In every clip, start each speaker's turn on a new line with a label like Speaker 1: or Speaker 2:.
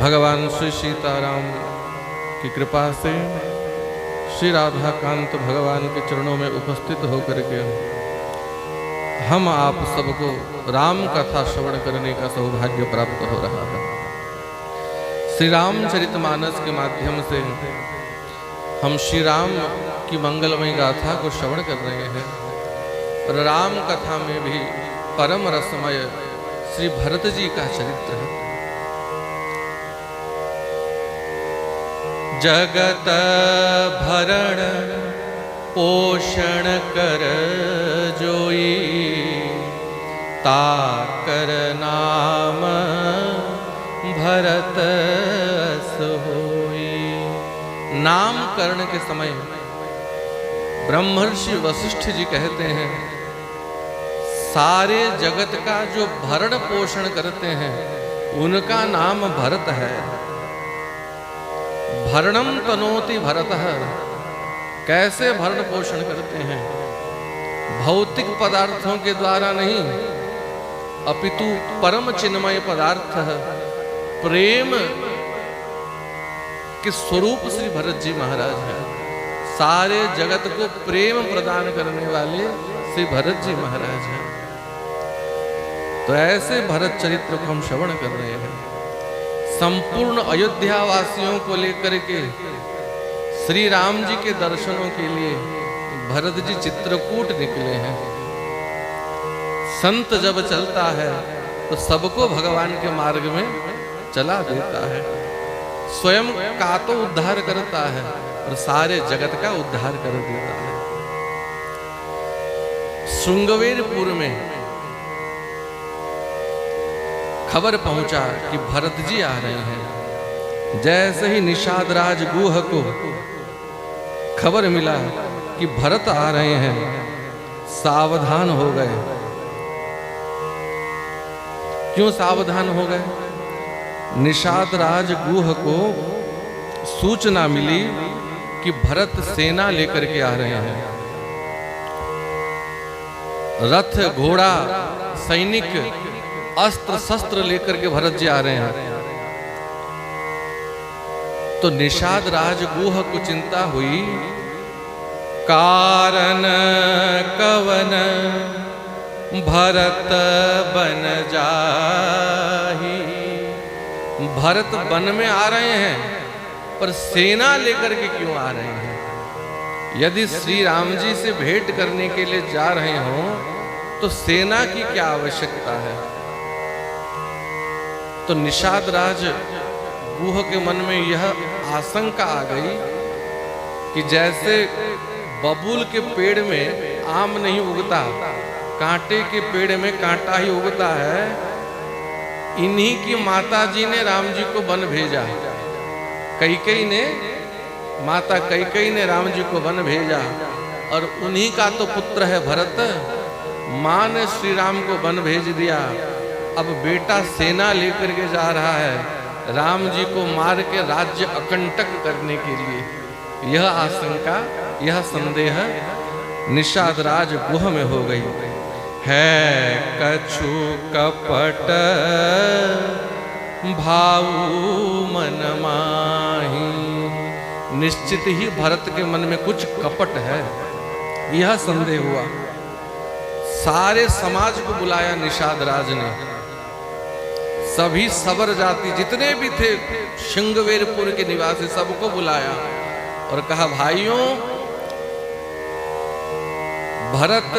Speaker 1: भगवान श्री सीताराम की कृपा से श्री राधा कांत भगवान के चरणों में उपस्थित होकर के हम आप सबको राम कथा श्रवण करने का सौभाग्य प्राप्त हो रहा है। श्री रामचरितमानस के माध्यम से हम श्री राम की मंगलमय गाथा को श्रवण कर रहे हैं। और राम कथा में भी परम रसमय श्री भरत जी का चरित्र है। जगत भरण पोषण कर जोई, ताकर नाम भरत सोई। नामकरण के समय ब्रह्मर्षि वशिष्ठ जी कहते हैं, सारे जगत का जो भरण पोषण करते हैं उनका नाम भरत है। भरणम तनोति भरतः, कैसे भरण पोषण करते हैं? भौतिक पदार्थों के द्वारा नहीं, अपितु परम चिन्मय पदार्थ प्रेम के स्वरूप श्री भरत जी महाराज हैं। सारे जगत को प्रेम प्रदान करने वाले श्री भरत जी महाराज हैं। तो ऐसे भरत चरित्र को हम श्रवण कर रहे हैं। संपूर्ण अयोध्या वासियों को लेकर के श्री राम जी के दर्शनों के लिए भरत जी चित्रकूट निकले हैं। संत जब चलता है तो सबको भगवान के मार्ग में चला देता है। स्वयं का तो उद्धार करता है और सारे जगत का उद्धार कर देता है। श्रृंगवेरपुर में खबर पहुंचा कि भरत जी आ रहे हैं। जैसे ही निषाद राज गुह को खबर मिला कि भरत आ रहे हैं, सावधान हो गए। क्यों सावधान हो गए? निषाद राज गुह को सूचना मिली कि भरत सेना लेकर के आ रहे हैं। रथ घोड़ा सैनिक अस्त्र शस्त्र लेकर के भरत जी आ रहे हैं। तो निषाद राज गुह को चिंता हुई, कारण कवन भरत बन जाही। भरत वन में आ रहे हैं पर सेना लेकर के क्यों आ रहे हैं? यदि श्री राम जी से भेंट करने के लिए जा रहे हो तो सेना की क्या आवश्यकता है? तो निषाद राज गुह के मन में यह आशंका आ गई कि जैसे बबूल के पेड़ में आम नहीं उगता, कांटे के पेड़ में कांटा ही उगता है, इन्हीं की माता जी ने राम जी को वन भेजा। कैकेयी ने, माता कैकेयी ने राम जी को वन भेजा और उन्हीं का तो पुत्र है भरत। माँ ने श्री राम को वन भेज दिया। अब बेटा सेना लेकर के जा रहा है राम जी को मार के राज्य अकंटक करने के लिए। यह आशंका, यह संदेह निषाद राज गुह में हो गई है। कछु कपट भाऊ मन माही। निश्चित ही भरत के मन में कुछ कपट है, यह संदेह हुआ। सारे समाज को बुलाया निषाद राज ने। सभी सबर जाति जितने भी थे श्रृंगवेरपुर के निवासी सबको बुलाया और कहा, भाइयों, भरत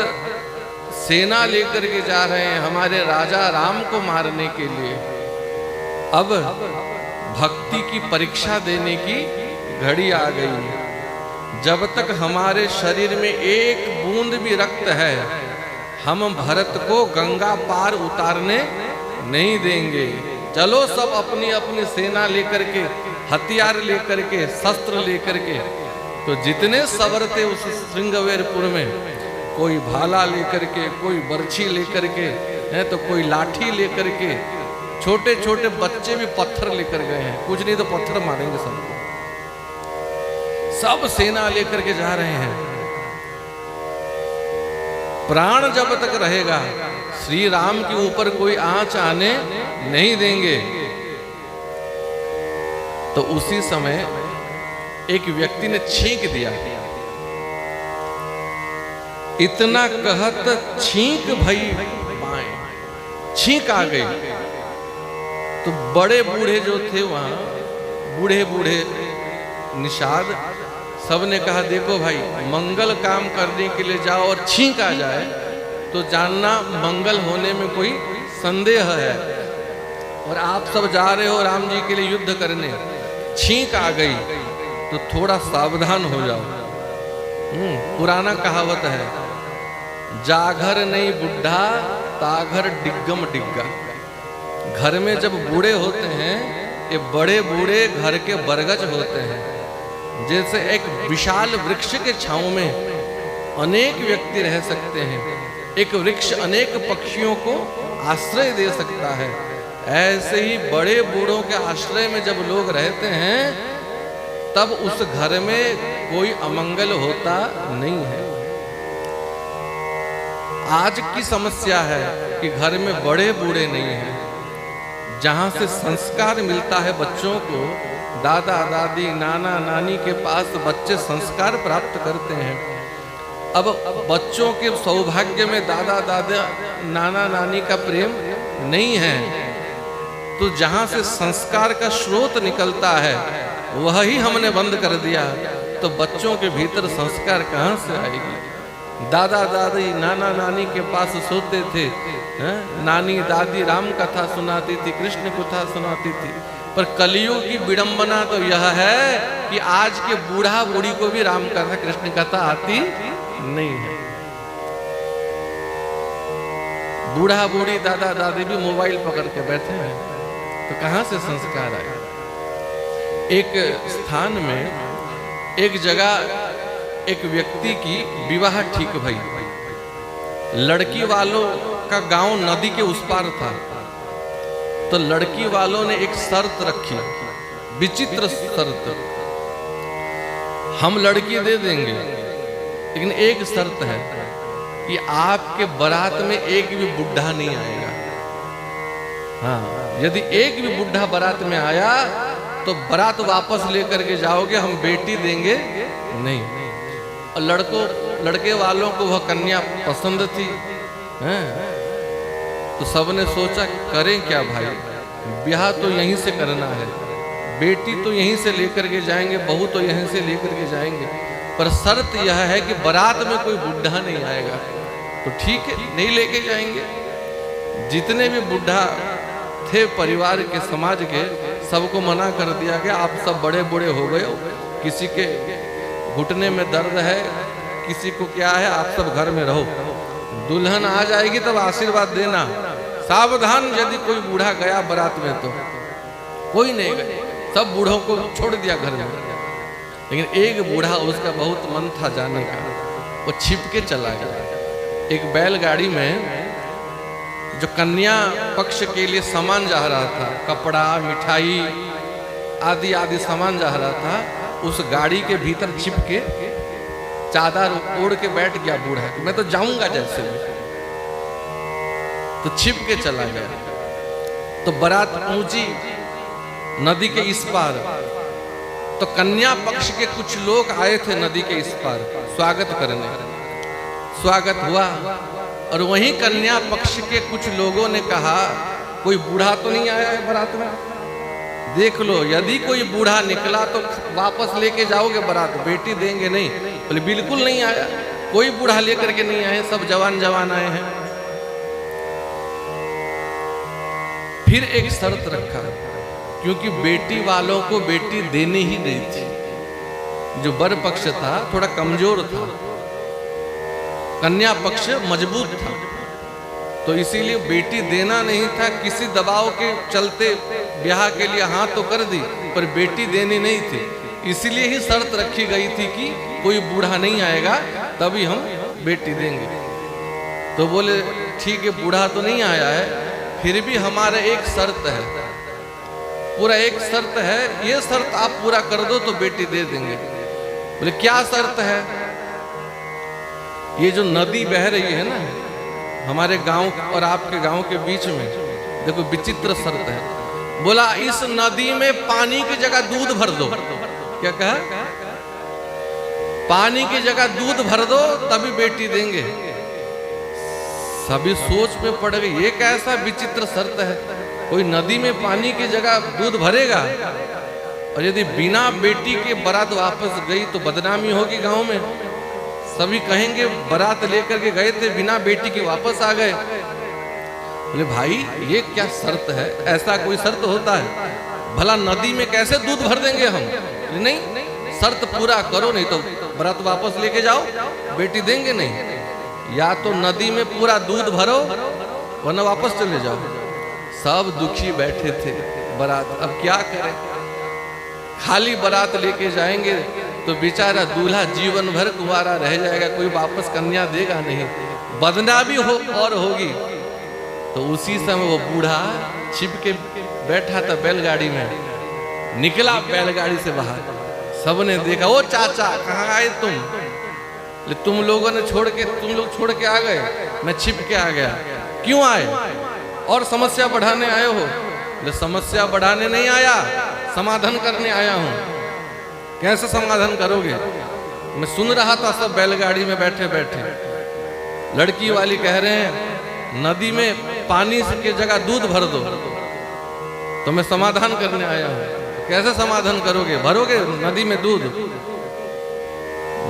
Speaker 1: सेना लेकर के जा रहे हैं हमारे राजा राम को मारने के लिए। अब भक्ति की परीक्षा देने की घड़ी आ गई। जब तक हमारे शरीर में एक बूंद भी रक्त है, हम भरत को गंगा पार उतारने नहीं देंगे। चलो सब अपनी अपनी सेना लेकर के, हथियार लेकर के, शस्त्र लेकर के। तो जितने सबर थे उस श्रृंगवेरपुर में, कोई भाला लेकर के, कोई बर्छी लेकर के है, तो कोई लाठी लेकर के, छोटे छोटे बच्चे भी पत्थर लेकर गए हैं। कुछ नहीं तो पत्थर मारेंगे सबको। सब सेना लेकर के जा रहे हैं। प्राण जब तक रहेगा श्री राम के ऊपर कोई आंच आने नहीं देंगे। तो उसी समय एक व्यक्ति ने छींक दिया। इतना कहत छींक भई पाए, छींक आ गई। तो बड़े बूढ़े जो थे वहां, बूढ़े बूढ़े निषाद, सबने कहा देखो भाई, मंगल काम करने के लिए जाओ और छींक आ जाए तो जानना मंगल होने में कोई संदेह है। और आप सब जा रहे हो राम जी के लिए युद्ध करने, छींक आ गई तो थोड़ा सावधान हो जाओ। पुराना कहावत है, जाघर नहीं बुढ़ा ताघर डिग्गम डिग्गा। घर में जब बूढ़े होते हैं, ये बड़े बूढ़े घर के बरगज होते हैं। जैसे एक विशाल वृक्ष के छांव में अनेक व्यक्ति रह सकते हैं, एक वृक्ष अनेक पक्षियों को आश्रय दे सकता है, ऐसे ही बड़े बूढ़ों के आश्रय में जब लोग रहते हैं तब उस घर में कोई अमंगल होता नहीं है। आज की समस्या है कि घर में बड़े बूढ़े नहीं हैं। जहां से संस्कार मिलता है बच्चों को, दादा दादी नाना नानी के पास बच्चे संस्कार प्राप्त करते हैं। अब बच्चों के सौभाग्य में दादा दादा नाना नानी का प्रेम नहीं है, तो जहां से संस्कार का स्रोत निकलता है वही हमने बंद कर दिया, तो बच्चों के भीतर संस्कार कहां से आएगी। दादा दादी नाना नानी के पास सोते थे, नानी दादी राम कथा सुनाती थी, कृष्ण कथा सुनाती थी। पर कलियुग की विडंबना तो यह है कि आज के बूढ़ा बूढ़ी को भी राम कथा कृष्ण कथा आती नहीं है। बूढ़ा बूढ़ी दादा दादी भी मोबाइल पकड़ के बैठे हैं, तो कहां से संस्कार आए। एक स्थान में एक जगह एक व्यक्ति की विवाह ठीक भई। लड़की वालों का गांव नदी के उस पार था, तो लड़की वालों ने एक शर्त रखी, विचित्र शर्त। हम लड़की दे देंगे, लेकिन एक शर्त है कि आपके बारात में एक भी बुढ़ा नहीं आएगा। हाँ, यदि एक भी बुढ़ा बारात में आया तो बारात वापस लेकर के जाओगे, हम बेटी देंगे नहीं। और लड़के वालों को वह कन्या पसंद थी, हैं? तो सबने सोचा करें क्या भाई, ब्याह तो यहीं से करना है, बेटी तो यहीं से लेकर के जाएंगे, बहू तो यहीं से लेकर के जाएंगे, पर शर्त यह है कि बारात में कोई बुढ़ा नहीं आएगा। तो ठीक है, नहीं लेके जाएंगे। जितने भी बुढ़ा थे परिवार के, समाज के, सबको मना कर दिया गया, आप सब बड़े बूढ़े हो गए हो, किसी के घुटने में दर्द है, किसी को क्या है, आप सब घर में रहो। दुल्हन आ जाएगी तब आशीर्वाद देना, सावधान यदि कोई बूढ़ा गया बारात में तो। कोई नहीं गया, सब बूढ़ों को छोड़ दिया घर में। लेकिन एक बूढ़ा, उसका बहुत मन था जाने का, वो छिप के चला गया। एक बैलगाड़ी में जो कन्या पक्ष के लिए सामान जा रहा था, कपड़ा मिठाई आदि आदि सामान जा रहा था, उस गाड़ी के भीतर छिप के चादर ओढ़ के बैठ गया बूढ़ा कि मैं तो जाऊंगा जैसे भी। तो छिप के चला गया। तो बारात पहुंची नदी के इस पार, तो कन्या पक्ष के कुछ लोग आए थे नदी के इस पार स्वागत करने। स्वागत हुआ और वहीं कन्या पक्ष के कुछ लोगों ने कहा कोई बूढ़ा तो नहीं आया है बारात में, देख लो, यदि कोई बूढ़ा निकला तो वापस लेके जाओगे बारात, बेटी देंगे नहीं। बोले बिल्कुल नहीं आया, कोई बूढ़ा लेकर के नहीं आए, सब जवान जवान आए हैं। फिर एक शर्त रखा, क्योंकि बेटी वालों को बेटी देनी ही नहीं थी। जो वर पक्ष था थोड़ा कमजोर था, कन्या पक्ष मजबूत था, तो इसीलिए बेटी देना नहीं था। किसी दबाव के चलते ब्याह के लिए हाँ तो कर दी, पर बेटी देनी नहीं थी। इसीलिए ही शर्त रखी गई थी कि कोई बूढ़ा नहीं आएगा तभी हम बेटी देंगे। तो बोले ठीक है, बूढ़ा तो नहीं आया है, फिर भी हमारा एक शर्त है, पूरा एक शर्त है, ये शर्त आप पूरा कर दो तो बेटी दे देंगे। बोले क्या शर्त है? ये जो नदी बह रही है ना हमारे गांव और आपके गांव के बीच में, देखो विचित्र शर्त है। बोला इस नदी में पानी की जगह दूध भर दो। क्या कहा? पानी की जगह दूध भर दो तभी बेटी देंगे। सभी सोच में पड़ गए, ये कैसा विचित्र शर्त है, कोई नदी में पानी की जगह दूध भरेगा? और यदि बिना बेटी के बारात वापस गई तो बदनामी होगी गांव में। सभी कहेंगे बारात लेकर के गए थे, बिना बेटी के वापस आ गए। बोले भाई ये क्या शर्त है? ऐसा कोई शर्त होता है? भला नदी में कैसे दूध भर देंगे हम? नहीं, शर्त पूरा करो, नहीं तो बारात वापस लेके जाओ, बेटी देंगे नहीं। या तो नदी में पूरा दूध भरो वरना वापस चले जाओ। सब दुखी बैठे थे बारात, अब क्या करें? खाली बारात लेके जाएंगे तो बेचारा दूल्हा जीवन भर कुंवारा रह जाएगा, कोई वापस कन्या देगा नहीं, बदनामी हो और होगी। तो उसी समय वो बूढ़ा छिप के बैठा था बैलगाड़ी में, निकला बैलगाड़ी से बाहर। सबने देखा, ओ चाचा कहाँ आए तुम? तुम लोगों ने तुम लोग छोड़ के आ गए, मैं छिप के आ गया। क्यों आए? और समस्या बढ़ाने आए हो? समस्या बढ़ाने नहीं आया, समाधान करने आया हूं। कैसे समाधान करोगे? मैं सुन रहा था सब बैलगाड़ी में बैठे बैठे, लड़की वाली कह रहे हैं नदी में पानी की जगह दूध भर दो, तो मैं समाधान करने आया हूं। कैसे समाधान करोगे? भरोगे नदी में दूध?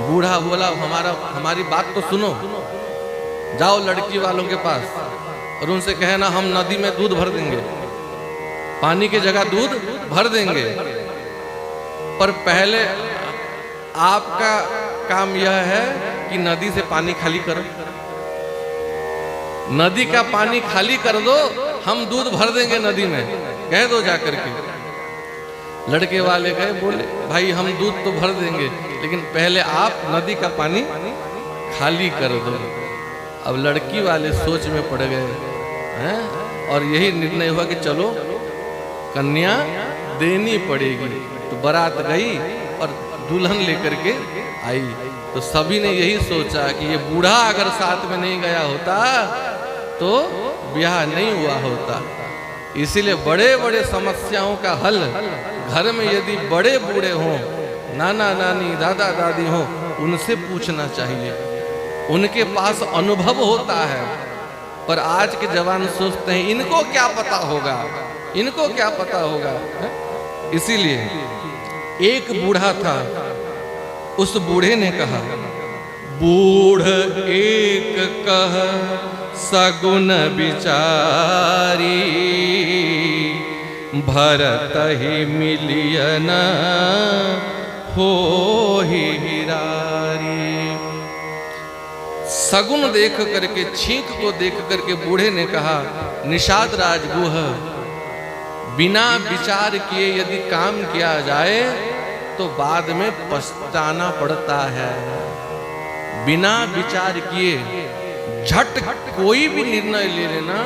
Speaker 1: बूढ़ा बोला हमारी बात तो सुनो, जाओ लड़की वालों के पास और उनसे कहना हम नदी में दूध भर देंगे, पानी की जगह दूध भर देंगे। पर पहले आपका काम यह है कि नदी से पानी खाली करो, नदी का पानी खाली कर दो, हम दूध भर देंगे नदी में, कह दो जाकर के। लड़के वाले गए, बोले भाई हम दूध तो भर देंगे लेकिन पहले आप नदी का पानी खाली कर दो। अब लड़की वाले सोच में पड़ गए हैं और यही निर्णय हुआ कि चलो कन्या देनी पड़ेगी। तो बारात गई और दुल्हन लेकर के आई। तो सभी ने यही सोचा कि ये बूढ़ा अगर साथ में नहीं गया होता तो ब्याह नहीं हुआ होता। इसीलिए बड़े बड़े समस्याओं का हल घर में यदि बड़े बूढ़े हों, नाना नानी दादा दादी हों, उनसे पूछना चाहिए, उनके पास अनुभव होता है। पर आज के जवान सोचते हैं इनको क्या पता होगा, इनको क्या पता होगा। इसीलिए एक बूढ़ा था, उस बूढ़े ने कहा, बूढ़ एक कह सगुन विचारी, भरत ही मिलियन हो ही हिरारी। सगुन देख करके, छींक को देख करके बूढ़े ने कहा, निषाद राजगुह बिना विचार किए यदि काम किया जाए तो बाद में पछताना पड़ता है। बिना विचार किए झट कोई भी निर्णय ले लेना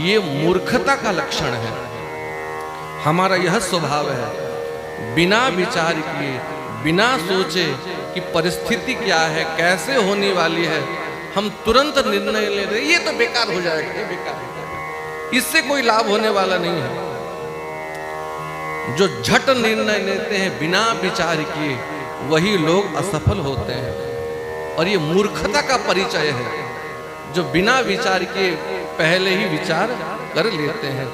Speaker 1: ये मूर्खता का लक्षण है। हमारा यह स्वभाव है, बिना विचार किए, बिना सोचे कि परिस्थिति क्या है, कैसे होने वाली है, हम तुरंत निर्णय ले रहे, ये तो बेकार हो जाएगा, ये बेकार हो जाएगा, इससे कोई लाभ होने वाला नहीं है। जो झट निर्णय लेते हैं बिना विचार किए, वही लोग असफल होते हैं। और ये मूर्खता का परिचय है, जो बिना विचार किए पहले ही विचार कर लेते हैं।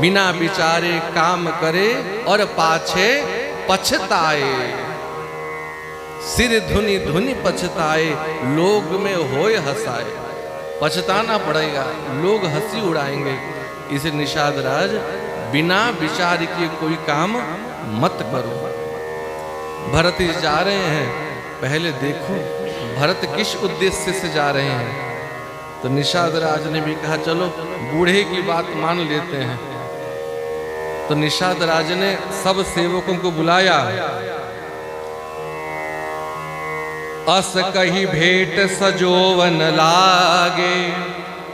Speaker 1: बिना विचारे काम करे और पाछे पछताए, सिर धुनी धुनी पछताए, लोग में होय हंसाए। पछताना पड़ेगा, लोग हंसी उड़ाएंगे। इसे निषाद राज बिना विचार किए कोई काम मत करो। भरत जी जा रहे हैं, पहले देखो भरत किस उद्देश्य से जा रहे हैं। तो निषाद राज ने भी कहा चलो बूढ़े की बात मान लेते हैं। तो निषाद राज ने सब सेवकों को बुलाया। अस कही भेंट सजोवन लागे,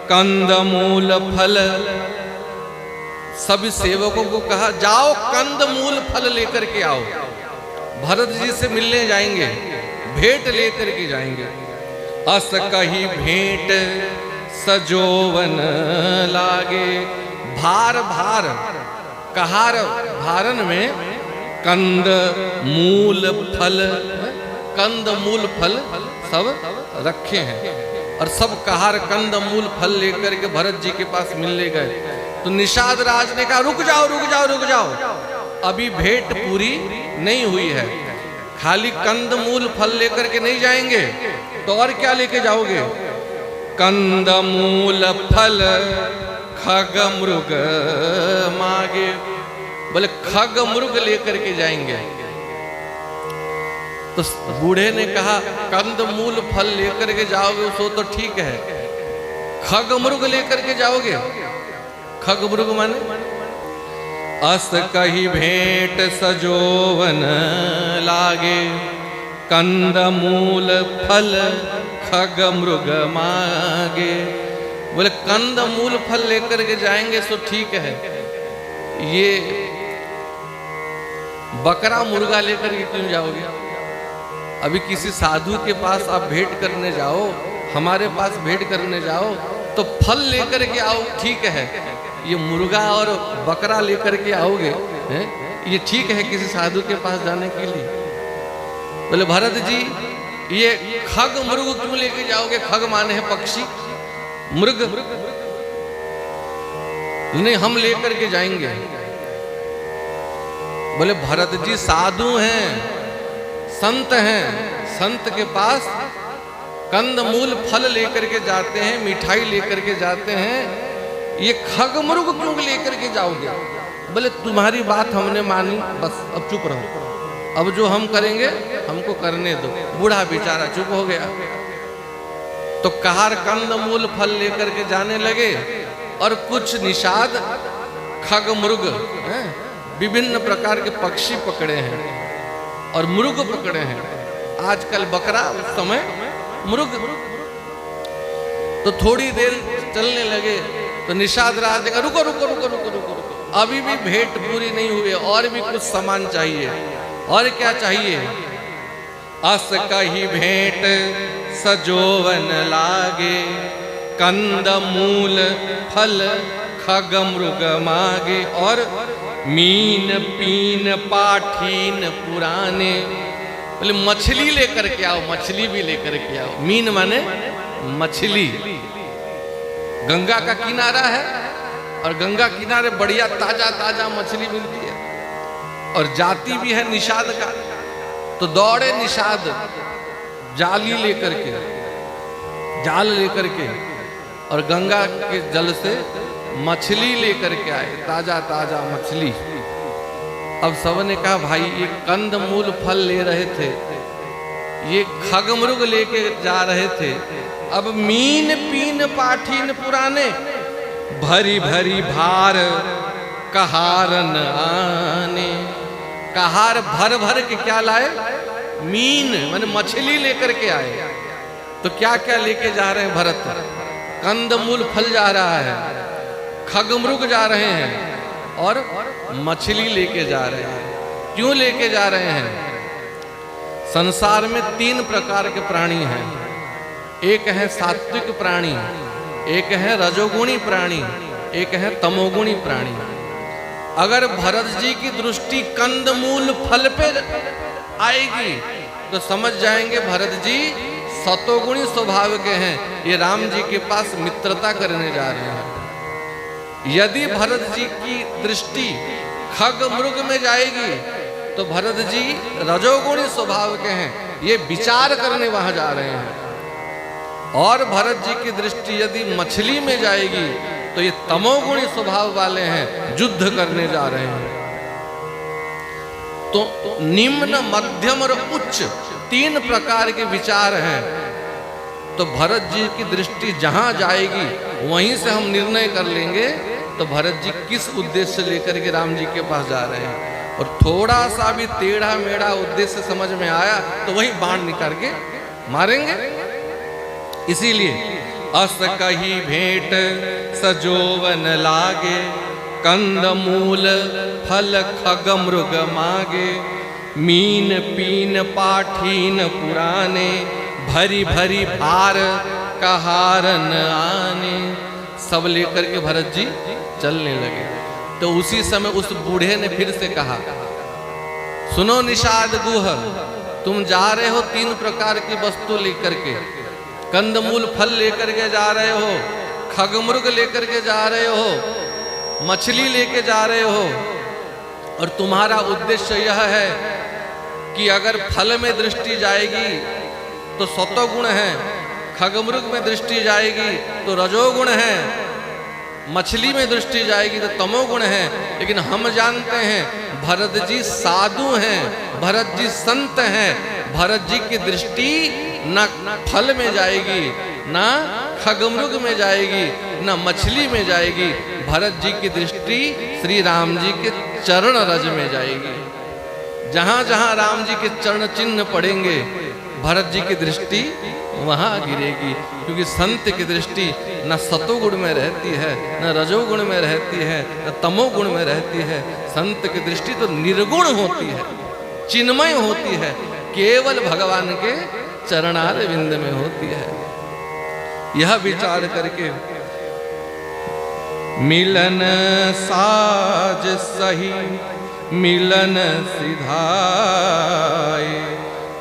Speaker 1: कंद मूल फल। सभी सेवकों को कहा जाओ कंद मूल फल लेकर के आओ। भरत जी से मिलने जाएंगे, भेंट लेकर के जाएंगे। अस कही भेंट सजोवन लागे, भार भार कहार भारन में कंद मूल फल, कंद मूल फल सब रखे हैं और सब कहार कंद मूल फल लेकर के भरत जी के पास मिलने गए। तो निषाद राज ने कहा रुक जाओ रुक जाओ रुक जाओ, अभी भेंट पूरी नहीं हुई है, खाली कंद मूल फल लेकर के नहीं जाएंगे तो और क्या लेके जाओगे? कंद मूल फल खग मृग मागे, बोले खग मृग लेकर के जाएंगे। तो बूढ़े ने कहा कंद मूल फल लेकर के जाओगे सो तो ठीक है, खग मृग लेकर के जाओगे? खग मृग माने अस कही भेंट सजोवन लागे, कंद मूल फल खग मृग मागे। बोले कंद मूल फल लेकर के जाएंगे सो ठीक है, ये बकरा मुर्गा लेकर के क्यों जाओगे? अभी किसी साधु के पास आप भेंट करने जाओ, हमारे पास भेंट करने जाओ तो फल लेकर के आओ ठीक है, ये मुर्गा और बकरा लेकर के आओगे हैं? ये ठीक है किसी साधु के पास जाने के लिए? बोले भरत जी ये खग मृग क्यों लेके जाओगे? खग माने है पक्षी, मृग नहीं, हम लेकर के जाएंगे। बोले भरत जी साधु हैं, संत हैं, संत के पास कंद मूल फल लेकर के जाते हैं, मिठाई लेकर के जाते हैं, ये खग मृग क्यों लेकर के जाओगे? बोले तुम्हारी बात हमने मानी, बस अब चुप रहो, अब जो हम करेंगे हमको करने दो। बूढ़ा बेचारा चुप हो गया। तो कहार कंद मूल फल लेकर के जाने लगे और कुछ निषाद खग मृग विभिन्न प्रकार के पक्षी पकड़े हैं और मृग पकड़े हैं। आजकल बकरा, उस समय मृग। तो थोड़ी देर चलने लगे तो निषाद राज ने कहा रुको रुको रुको रुको रुको रुको, अभी भी भेंट पूरी नहीं हुई, और भी कुछ सामान चाहिए। और क्या चाहिए? अस कही भेंट सजोवन लागे, कंद मूल फल खग मृग मागे, और मीन पीन पाठीन पुराने। बोले मछली लेकर के आओ, मछली भी लेकर के आओ। मीन माने मछली। गंगा का किनारा है और गंगा किनारे बढ़िया ताजा ताजा मछली मिलती है, और जाति भी है निषाद का। तो दौड़े निषाद जाली लेकर के, जाल लेकर के, और गंगा के जल से मछली लेकर के आए, ताजा ताजा मछली। अब सबने कहा भाई ये कंद मूल फल ले रहे थे, ये खग मृग लेके जा रहे थे, अब मीन पीन पाठीन पुराने, भरी भरी भार कहारन आने। कहार भर भर के क्या लाए? मीन माने मछली लेकर के आए। तो क्या क्या लेके जा रहे हैं भरत? कंद मूल फल जा रहा है, खग मृग जा रहे हैं और मछली लेके जा रहे हैं। क्यों लेके जा रहे हैं? संसार में 3 प्रकार के प्राणी हैं। एक है सात्विक प्राणी, एक है रजोगुणी प्राणी, एक है तमोगुणी प्राणी। अगर भरत जी की दृष्टि कंदमूल फल पे आएगी तो समझ जाएंगे भरत जी सतोगुणी स्वभाव के हैं, ये राम जी के पास मित्रता करने जा रहे हैं। यदि भरत जी की दृष्टि खग मृग में जाएगी तो भरत जी रजोगुणी स्वभाव के हैं, ये विचार करने वहां जा रहे हैं। और भरत जी की दृष्टि यदि मछली में जाएगी तो ये तमोगुणी स्वभाव वाले हैं, युद्ध करने जा रहे हैं। तो निम्न, मध्यम और उच्च 3 प्रकार के विचार हैं। तो भरत जी की दृष्टि जहां जाएगी वहीं से हम निर्णय कर लेंगे तो भरत जी किस उद्देश्य से लेकर के राम जी के पास जा रहे हैं। और थोड़ा सा भी टेढ़ा मेढ़ा उद्देश्य समझ में आया तो वही बाण निकाल के मारेंगे। इसीलिए अस कही भेंट सजोवन लागे, कंद मूल फल खग मृग मागे, मीन पीन पाठीन पुराने, भरी भरी भार कहारन आने। सब लेकर के भरत जी चलने लगे। तो उसी समय उस बूढ़े ने फिर से कहा, सुनो निषाद गुह, तुम जा रहे हो 3 प्रकार की वस्तु लेकर के, कंदमूल फल लेकर के जा रहे हो, खगमृग लेकर के जा रहे हो, मछली लेके जा रहे हो, और तुम्हारा उद्देश्य यह है कि अगर फल में दृष्टि जाएगी तो सत्वगुण है, खगमृग में दृष्टि जाएगी तो रजोगुण है, मछली में दृष्टि जाएगी तो तमोगुण है। लेकिन हम जानते हैं भरत जी साधु हैं, भरत जी संत हैं, भरत जी की दृष्टि न फल में जाएगी, न खगमृग में जाएगी, न मछली में जाएगी। भरत जी की दृष्टि श्री राम जी के चरण रज में जाएगी। जहां जहां राम जी के चरण चिन्ह पड़ेंगे भरत जी की दृष्टि वहां गिरेगी। क्योंकि संत की दृष्टि न सतोगुण में रहती है, न रजोगुण में रहती है, न तमोगुण में रहती है। संत की दृष्टि तो निर्गुण होती है, चिन्मय होती है, केवल भगवान के चरणार विंद में होती है। यह विचार करके मिलन साज सही मिलन सिधाए,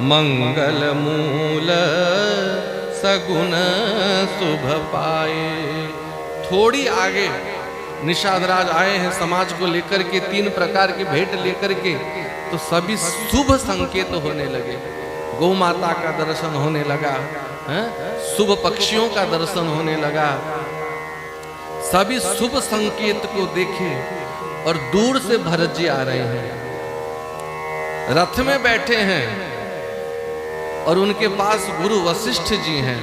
Speaker 1: मंगल मूल सगुन शुभ पाए। थोड़ी आगे निषादराज आए हैं समाज को लेकर के, 3 प्रकार की भेंट लेकर के, तो सभी शुभ संकेत होने लगे। गौ माता का दर्शन होने लगा, शुभ पक्षियों का दर्शन होने लगा। सभी शुभ संकेत को देखे और दूर से भरत जी आ रहे हैं, रथ में बैठे हैं और उनके पास गुरु वशिष्ठ जी हैं।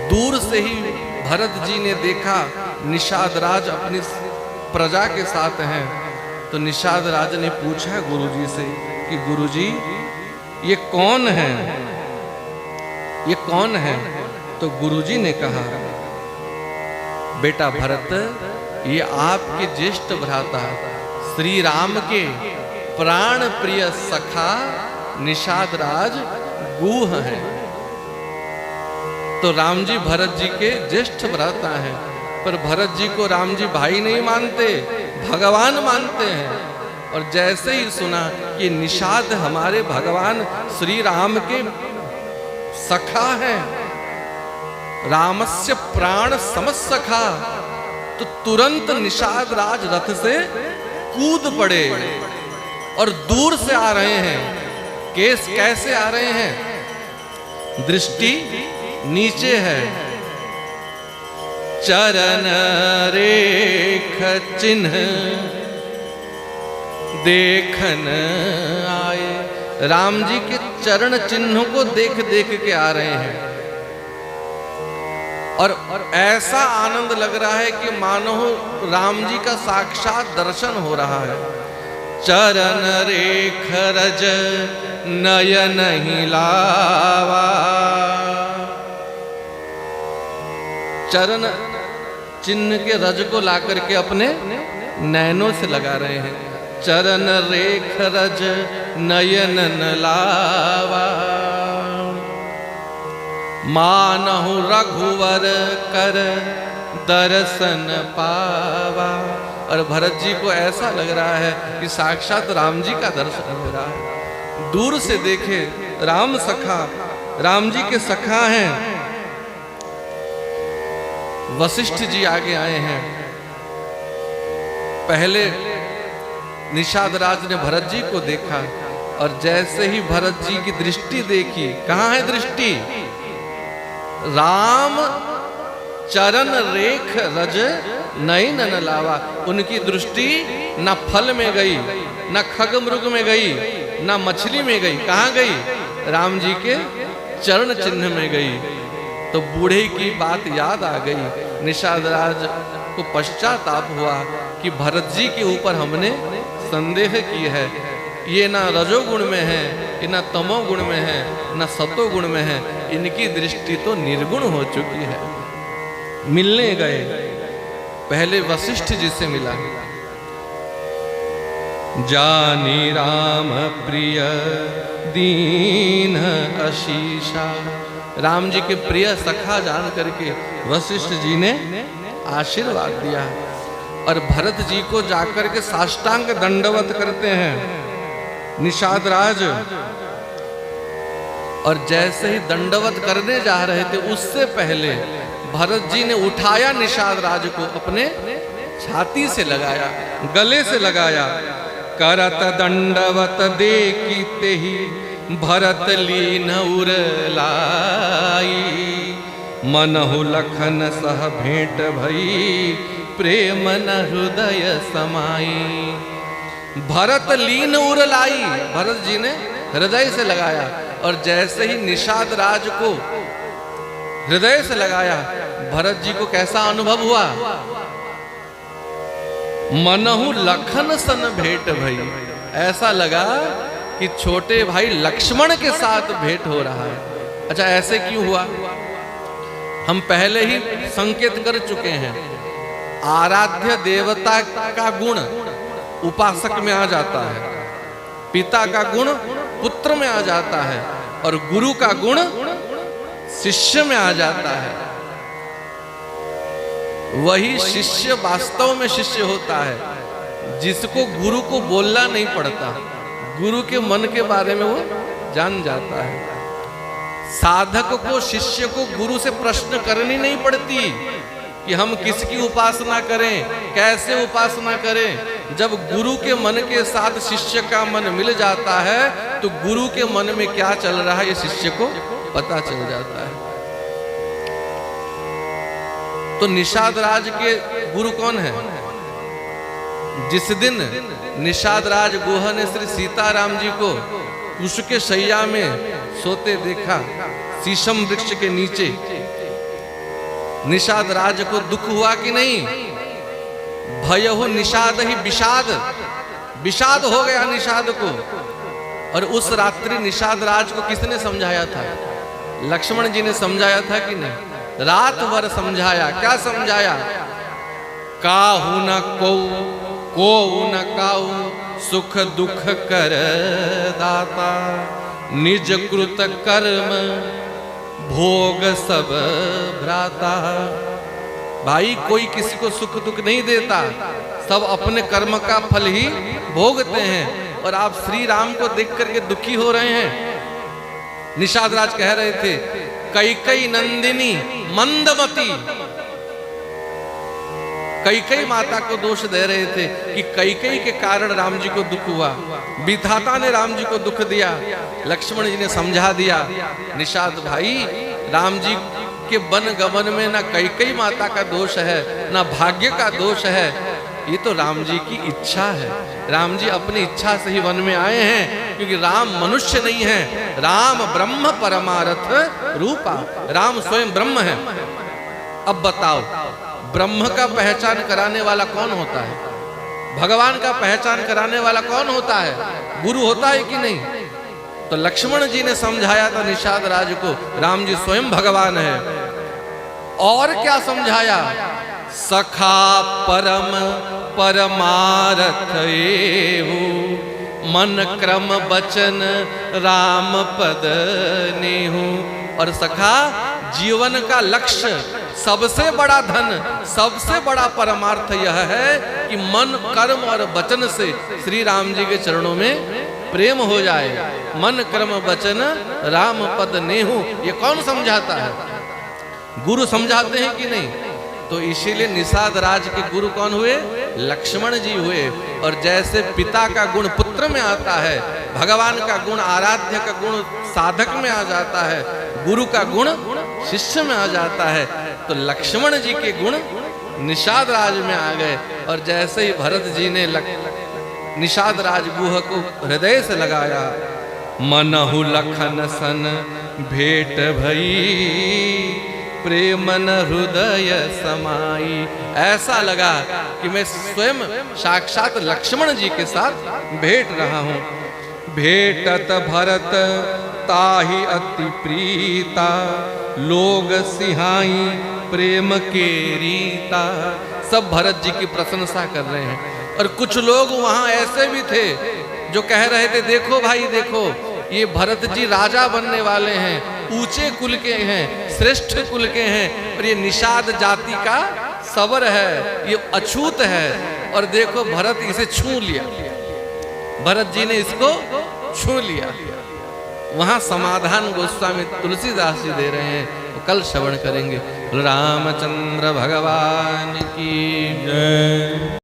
Speaker 1: दूर से ही भरत जी ने देखा निषाद राज अपनी प्रजा के साथ हैं। तो निषाद राज ने पूछा गुरु जी से कि गुरु जी ये कौन है, ये कौन है? तो गुरु जी ने कहा, बेटा भरत, ये आपके ज्येष्ठ भ्राता श्री राम के प्राण प्रिय सखा निषाद राज गुह हैं। तो राम जी भरत जी के ज्येष्ठ भ्राता हैं, पर भरत जी को राम जी भाई नहीं मानते, भगवान मानते हैं। और जैसे ही सुना कि निषाद हमारे भगवान श्री राम के सखा हैं, रामस्य प्राण समसखा, तो तुरंत निषाद राज रथ से कूद पड़े और दूर से आ रहे हैं। केस कैसे आ रहे हैं? दृष्टि नीचे है, चरण रेख चिन्ह देखन आए। राम जी के चरण चिन्हों को देख देख के आ रहे हैं और ऐसा आनंद लग रहा है कि मानो राम जी का साक्षात दर्शन हो रहा है। चरण रेख रज नयन ही लावा, चरण चिन्ह के रज को लाकर के अपने नैनों से लगा रहे हैं। चरण रेख रज नयन न लावा, मानहु रघुवर कर दर्शन पावा। और भरत जी को ऐसा लग रहा है कि साक्षात राम जी का दर्शन हो रहा है। दूर से देखे राम सखा, राम जी के सखा हैं। वशिष्ठ जी आगे आए हैं। पहले निषाद राज ने भरत जी को देखा और जैसे ही भरत जी की दृष्टि देखी, कहाँ है दृष्टि? राम चरण रेख रज नयन न लावा। उनकी दृष्टि न फल में गई, न खगमृग में गई, न मछली में गई। कहाँ गई? राम जी के चरण चिन्ह में गई। तो बूढ़े की बात याद आ गई। निषाद राज को पश्चाताप हुआ कि भरत जी के ऊपर हमने संदेह की है। ये ना रजोगुण में है, ये ना तमोगुण में है, ना सतोगुण में है। इनकी दृष्टि तो निर्गुण हो चुकी है। मिलने गए, पहले वशिष्ठ जी से मिला। जानी राम प्रिय दीन आशीषा। राम जी के प्रिय सखा जान करके वशिष्ठ जी ने आशीर्वाद दिया और भरत जी को जाकर के साष्टांग दंडवत करते हैं निषाद राज। और जैसे ही दंडवत करने जा रहे थे उससे पहले भरत जी ने उठाया निषाद राज को, अपने छाती से लगाया, गले से लगाया। करत दंडवत देखते ही भरत लीन उरलाई, मनहु लखन सह भेंट भई प्रेम न हृदय समाई। भरत लीन उरलाई, भरत जी ने हृदय से लगाया और जैसे ही निषाद राज को हृदय से लगाया, भरत जी को कैसा अनुभव हुआ? मनहु लखन सन भेंट भई, ऐसा लगा कि छोटे भाई लक्ष्मण के साथ भेंट हो रहा है। अच्छा, ऐसे क्यों हुआ? हम पहले ही संकेत कर चुके हैं, आराध्य देवता का गुण उपासक में आ जाता है, पिता का गुण पुत्र में आ जाता है और गुरु का गुण शिष्य में आ जाता है। वही शिष्य वास्तव में शिष्य होता है जिसको गुरु को बोलना नहीं पड़ता, गुरु के मन के बारे में वो जान जाता है। साधक को, शिष्य को गुरु से प्रश्न करनी नहीं पड़ती कि हम किसकी उपासना करें, कैसे उपासना करें। जब गुरु के मन के साथ शिष्य का मन मिल जाता है तो गुरु के मन में क्या चल रहा है ये शिष्य को पता चल जाता है। तो निषाद राज के गुरु कौन है? जिस दिन निषाद राज गुह ने श्री सीताराम जी को कुश के शैया में सोते देखा, शीशम वृक्ष के नीचे, निषाद राज को दुख हुआ कि नहीं? भय हो निषाद ही विषाद, विषाद हो गया निषाद को। और उस रात्रि निषाद राज को किसने समझाया था? लक्ष्मण जी ने समझाया था कि नहीं? रात भर समझाया। क्या समझाया? काहू न को न काऊ, सुख दुख कर दाता, निज कृत कर्म भोग सब भ्राता। भाई, कोई किसी को सुख दुख नहीं देता, सब अपने कर्म का फल ही भोगते हैं। और आप श्री राम को देख करके दुखी हो रहे हैं। निषाद राज कह रहे थे, कैकई नंदिनी मंदमती, कैकई माता को दोष दे रहे थे कि कैकई के कारण राम जी को दुख हुआ, विधाता ने राम जी को दुख दिया। लक्ष्मण जी ने समझा दिया, निषाद भाई, राम जी के वन गमन में ना कैकई माता का दोष है ना भाग्य का दोष है, ये तो राम जी की इच्छा है। राम जी अपनी इच्छा से ही वन में आए हैं, क्योंकि राम मनुष्य नहीं है, राम ब्रह्म परमार्थ रूपा, राम स्वयं ब्रह्म है। अब बताओ, ब्रह्म का पहचान कराने वाला कौन होता है? भगवान का पहचान कराने वाला कौन होता है? गुरु होता है कि नहीं? तो लक्ष्मण जी ने समझाया था निषाद राज को, राम जी स्वयं भगवान है। और क्या समझाया? सखा परम परमारथ एहु, मन क्रम बचन राम पद नेहु। और सखा, जीवन का लक्ष्य, सबसे बड़ा धन, सबसे बड़ा परमार्थ यह है कि मन कर्म और वचन से श्री राम जी के चरणों में प्रेम हो जाए। मन कर्म वचन राम पद नेहु, ये कौन समझाता है? गुरु समझाते हैं कि नहीं? तो इसीलिए निषाद राज के गुरु कौन हुए? लक्ष्मण जी हुए। और जैसे पिता का गुण पुत्र में आता है, भगवान का गुण, आराध्य का गुण साधक में आ जाता है, गुरु का गुण शिष्य में आ जाता है, तो लक्ष्मण जी के गुण निषाद राज में आ गए। और जैसे ही भरत जी ने निषाद राज गुह को हृदय से लगाया, मनहु लखन सन भेंट भई प्रेम न हृदय समाई। ऐसा लगा कि मैं स्वयं साक्षात लक्ष्मण जी के साथ भेंट रहा हूं। भेटत भरत ताहि अति प्रीता, लोग सिहाई प्रेम के रीता। सब भरत जी की प्रशंसा कर रहे हैं और कुछ लोग वहां ऐसे भी थे जो कह रहे थे, देखो भाई देखो, ये भरत जी राजा बनने वाले हैं, ऊंचे कुल के हैं, श्रेष्ठ कुल के हैं, और ये निषाद जाति का सवर है, ये अछूत है, और देखो भरत इसे छू लिया, भरत जी ने इसको छू लिया। वहां समाधान गोस्वामी तुलसीदास जी दे रहे हैं, वो कल श्रवण करेंगे। रामचंद्र भगवान की जय।